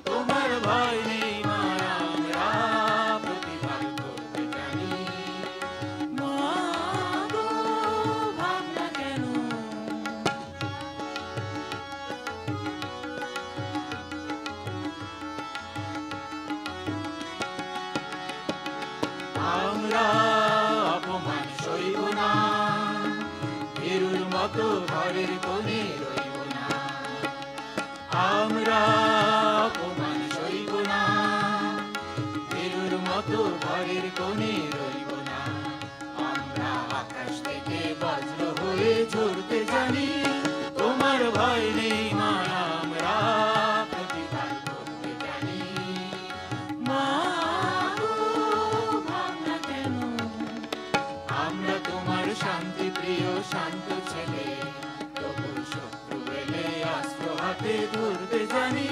তোমার ভয় নেই মা, আমরা প্রতিবাদ করতে জানি। মা গো, ভাবনা কেন? আমরা অপমান সইব না, ভীরুর মতো ঘরের কোণে রইব না। আমরা অপমান সইব না, ভীরুর মতো ঘরের কোণে রইব না। আমরা আকাশ থেকে বজ্র হয়ে ঝরতে জানি। তোমার ভয় নেই মা, আমরা প্রতিবাদ করতে জানি। মা গো, ভাবনা কেন? আমরা তোমার শান্তি প্রিয় শান্ত ছেলে, তবু শত্রু এলে অস্ত্র হাতে ধরতে জানি।